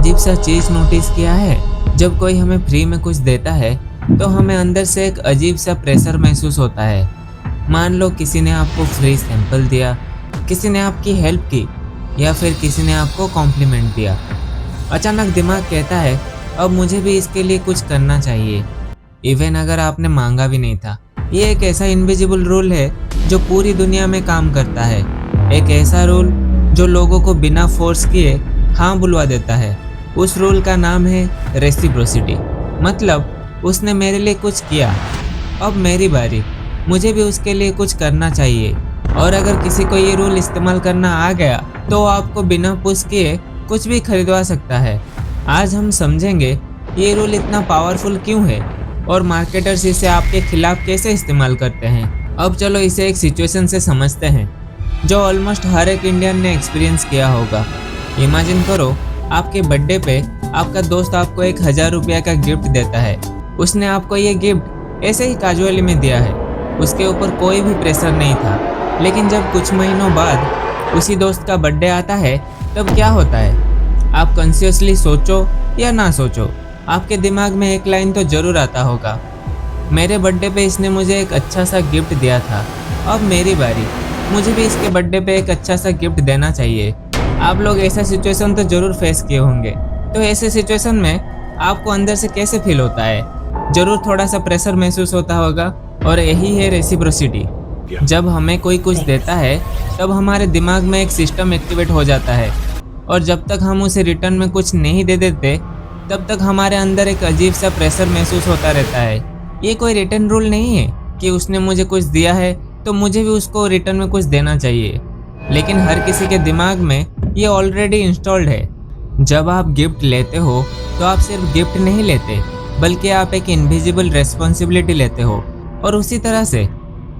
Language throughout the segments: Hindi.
अजीब सा चीज नोटिस किया है? जब कोई हमें फ्री में कुछ देता है तो हमें अंदर से एक अजीब सा प्रेशर महसूस होता है। मान लो किसी ने आपको फ्री सैंपल दिया, किसी ने आपकी हेल्प की, या फिर किसी ने आपको कॉम्प्लीमेंट दिया। अचानक दिमाग कहता है अब मुझे भी इसके लिए कुछ करना चाहिए, इवन अगर आपने मांगा भी नहीं था। ये एक ऐसा इनविजिबल रूल है जो पूरी दुनिया में काम करता है। एक ऐसा रूल जो लोगों को बिना फोर्स किए हाँ बुलवा देता है। उस रूल का नाम है रेसिप्रोसिटी। मतलब उसने मेरे लिए कुछ किया, अब मेरी बारी, मुझे भी उसके लिए कुछ करना चाहिए। और अगर किसी को ये रूल इस्तेमाल करना आ गया तो आपको बिना पुश किए कुछ भी खरीदवा सकता है। आज हम समझेंगे ये रूल इतना पावरफुल क्यों है और मार्केटर्स इसे आपके खिलाफ कैसे इस्तेमाल करते हैं। अब चलो इसे एक सिचुएशन से समझते हैं जो ऑलमोस्ट हर एक इंडियन ने एक्सपीरियंस किया होगा। इमेजिन करो आपके बर्थडे पे आपका दोस्त आपको 1000 रुपया का गिफ्ट देता है। उसने आपको ये गिफ्ट ऐसे ही कैजुअली में दिया है, उसके ऊपर कोई भी प्रेशर नहीं था। लेकिन जब कुछ महीनों बाद उसी दोस्त का बर्थडे आता है तब क्या होता है? आप कॉन्शियसली सोचो या ना सोचो, आपके दिमाग में एक लाइन तो जरूर आता होगा, मेरे बर्थडे पे इसने मुझे एक अच्छा सा गिफ्ट दिया था, अब मेरी बारी, मुझे भी इसके बर्थडे पे एक अच्छा सा गिफ्ट देना चाहिए। आप लोग ऐसा सिचुएशन तो जरूर फेस किए होंगे। तो ऐसे सिचुएशन में आपको अंदर से कैसे फील होता है? जरूर थोड़ा सा प्रेशर महसूस होता होगा। और यही है रेसिप्रोसिटी। जब हमें कोई कुछ देता है तब हमारे दिमाग में एक सिस्टम एक्टिवेट हो जाता है, और जब तक हम उसे रिटर्न में कुछ नहीं दे देते तब तक हमारे अंदर एक अजीब सा प्रेशर महसूस होता रहता है। ये कोई रिटर्न रूल नहीं है कि उसने मुझे कुछ दिया है तो मुझे भी उसको रिटर्न में कुछ देना चाहिए, लेकिन हर किसी के दिमाग में ये ऑलरेडी इंस्टॉल्ड है। जब आप गिफ्ट लेते हो तो आप सिर्फ गिफ्ट नहीं लेते, बल्कि आप एक इनविजिबल रेस्पॉन्सिबिलिटी लेते हो। और उसी तरह से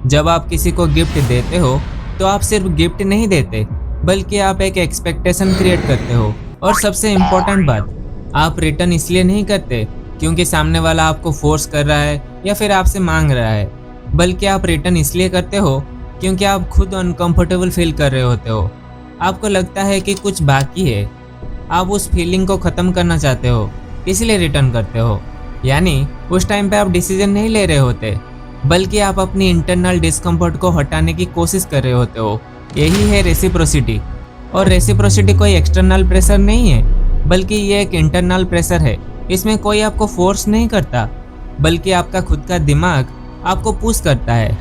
जब आप किसी को गिफ्ट देते हो तो आप सिर्फ गिफ्ट नहीं देते, बल्कि आप एक एक्सपेक्टेशन क्रिएट करते हो। और सबसे इम्पोर्टेंट बात, आप रिटर्न इसलिए नहीं करते क्योंकि सामने वाला आपको फोर्स कर रहा है या फिर आपसे मांग रहा है, बल्कि आप रिटर्न इसलिए करते हो क्योंकि आप खुद अनकंफर्टेबल फील कर रहे होते हो। आपको लगता है कि कुछ बाकी है, आप उस फीलिंग को ख़त्म करना चाहते हो, इसलिए रिटर्न करते हो। यानी उस टाइम पे आप डिसीजन नहीं ले रहे होते, बल्कि आप अपनी इंटरनल डिस्कम्फर्ट को हटाने की कोशिश कर रहे होते हो। यही है रेसिप्रोसिटी। और रेसिप्रोसिटी कोई एक्सटर्नल प्रेशर नहीं है, बल्कि ये एक इंटरनल प्रेशर है। इसमें कोई आपको फोर्स नहीं करता, बल्कि आपका खुद का दिमाग आपको पुश करता है।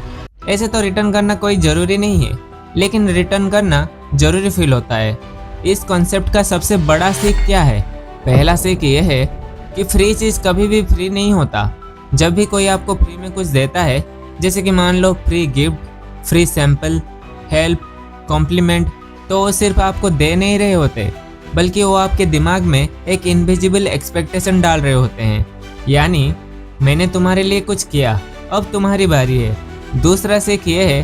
ऐसे तो रिटर्न करना कोई ज़रूरी नहीं है, लेकिन रिटर्न करना ज़रूरी फील होता है। इस कॉन्सेप्ट का सबसे बड़ा सीख क्या है? पहला सीख ये है कि फ्री चीज़ कभी भी फ्री नहीं होता। जब भी कोई आपको फ्री में कुछ देता है, जैसे कि मान लो free gift, free sample, help, compliment, तो वो सिर्फ आपको दे नहीं रहे होते, बल्कि वो आपके दिमाग में एक इनविजिबल एक्सपेक्टेशन डाल रहे होते हैं। यानी मैंने तुम्हारे लिए कुछ किया, अब तुम्हारी बारी है। दूसरा सीख ये है,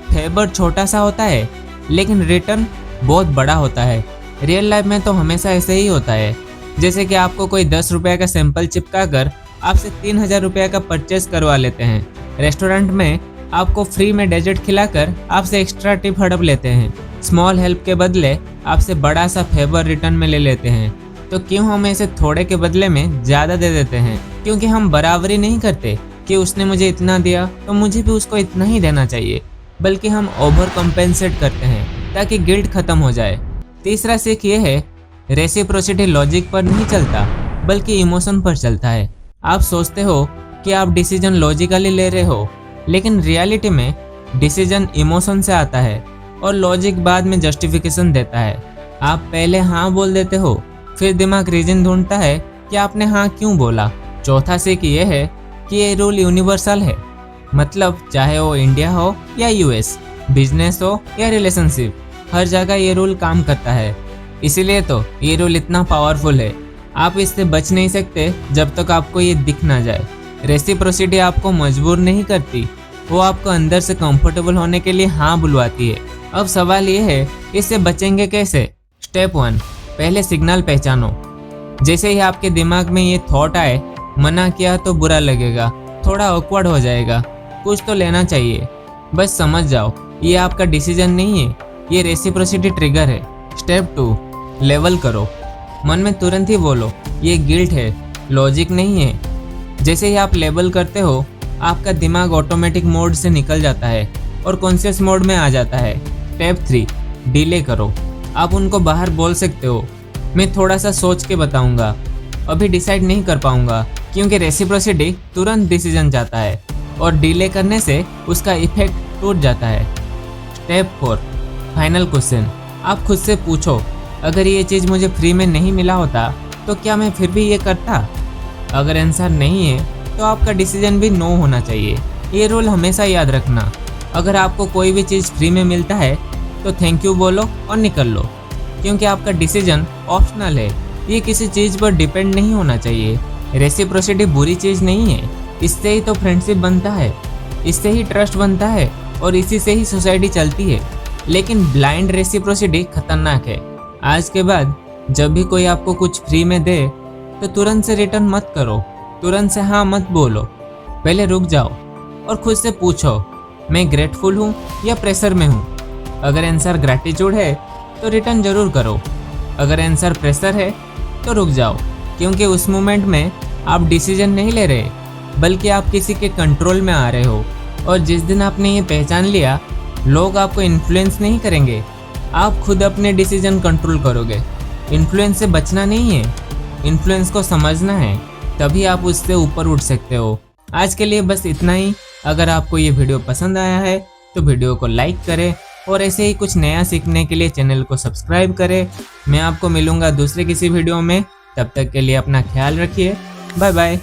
फेवर छोटा सा होता है लेकिन रिटर्न बहुत बड़ा होता है। रियल लाइफ में तो हमेशा ऐसे ही होता है। जैसे कि आपको कोई 10 रुपये का सैंपल चिपका कर आपसे 3000 रुपये का परचेस करवा लेते हैं। रेस्टोरेंट में आपको फ्री में डेजर्ट खिलाकर आपसे एक्स्ट्रा टिप हड़प लेते हैं। स्मॉल हेल्प के बदले आपसे बड़ा सा फेवर रिटर्न में ले लेते हैं। तो क्यों हम ऐसे थोड़े के बदले में ज़्यादा दे देते हैं? क्योंकि हम बराबरी नहीं करते कि उसने मुझे इतना दिया तो मुझे भी उसको इतना ही देना चाहिए, बल्कि हम ओवर कम्पेंसेट करते हैं ताकि गिल्ट खत्म हो जाए। तीसरा सीख ये है, रेसिप्रोसिटी लॉजिक पर नहीं चलता, बल्कि इमोशन पर चलता है। आप सोचते हो कि आप डिसीजन लॉजिकली ले रहे हो, लेकिन रियलिटी में डिसीजन इमोशन से आता है और लॉजिक बाद में जस्टिफिकेशन देता है। आप पहले हाँ बोल देते हो, फिर दिमाग रीजन ढूंढता है कि आपने हाँ क्यों बोला। चौथा सीख ये है कि ये रूल यूनिवर्सल है। मतलब चाहे वो इंडिया हो या यूएस, बिजनेस हो या रिलेशनशिप, हर जगह ये रूल काम करता है। इसीलिए तो ये रूल इतना पावरफुल है। आप इससे बच नहीं सकते जब तक आपको ये दिख ना जाए। रेसिप्रोसिटी आपको मजबूर नहीं करती, वो आपको अंदर से कंफर्टेबल होने के लिए हाँ बुलवाती है। अब सवाल ये है, इससे बचेंगे कैसे? स्टेप 1, पहले सिग्नल पहचानो। जैसे ही आपके दिमाग में ये थॉट आए, मना किया तो बुरा लगेगा, थोड़ा ऑकवर्ड हो जाएगा, कुछ तो लेना चाहिए, बस समझ जाओ ये आपका डिसीजन नहीं है, ये रेसिप्रोसिटी ट्रिगर है। स्टेप 2, लेवल करो। मन में तुरंत ही बोलो ये गिल्ट है, लॉजिक नहीं है। जैसे ही आप लेबल करते हो, आपका दिमाग ऑटोमेटिक मोड से निकल जाता है और कॉन्शियस मोड में आ जाता है। स्टेप 3, डिले करो। आप उनको बाहर बोल सकते हो, मैं थोड़ा सा सोच के बताऊंगा, अभी डिसाइड नहीं कर पाऊंगा, क्योंकि रेसिप्रोसिटी तुरंत डिसीजन चाहता है और डिले करने से उसका इफेक्ट टूट जाता है। Step 4, final question. आप खुद से पूछो, अगर ये चीज़ मुझे फ्री में नहीं मिला होता तो क्या मैं फिर भी ये करता? अगर आंसर नहीं है तो आपका डिसीजन भी नो होना चाहिए। ये रूल हमेशा याद रखना। अगर आपको कोई भी चीज़ फ्री में मिलता है तो थैंक यू बोलो और निकल लो, क्योंकि आपका डिसीजन ऑप्शनल है। ये किसी चीज़ पर डिपेंड नहीं होना चाहिए। रेसिप्रोसिटी बुरी चीज़ नहीं है, इससे ही तो फ्रेंडशिप बनता है, इससे ही ट्रस्ट बनता है और इसी से ही सोसाइटी चलती है। लेकिन ब्लाइंड रेसिप्रोसिटी खतरनाक है। आज के बाद जब भी कोई आपको कुछ फ्री में दे तो तुरंत से रिटर्न मत करो, तुरंत से हाँ मत बोलो। पहले रुक जाओ और खुद से पूछो, मैं ग्रेटफुल हूँ या प्रेशर में हूँ? अगर आंसर ग्रैटिट्यूड है तो रिटर्न जरूर करो, अगर आंसर प्रेशर है तो रुक जाओ, क्योंकि उस मोमेंट में आप डिसीजन नहीं ले रहे, बल्कि आप किसी के कंट्रोल में आ रहे हो। और जिस दिन आपने ये पहचान लिया, लोग आपको इन्फ्लुएंस नहीं करेंगे, आप खुद अपने डिसीजन कंट्रोल करोगे। इन्फ्लुएंस से बचना नहीं है, इन्फ्लुएंस को समझना है, तभी आप उससे ऊपर उठ सकते हो। आज के लिए बस इतना ही। अगर आपको ये वीडियो पसंद आया है तो वीडियो को लाइक करें और ऐसे ही कुछ नया सीखने के लिए चैनल को सब्सक्राइब करें। मैं आपको मिलूंगा दूसरे किसी वीडियो में, तब तक के लिए अपना ख्याल रखिए। Bye bye.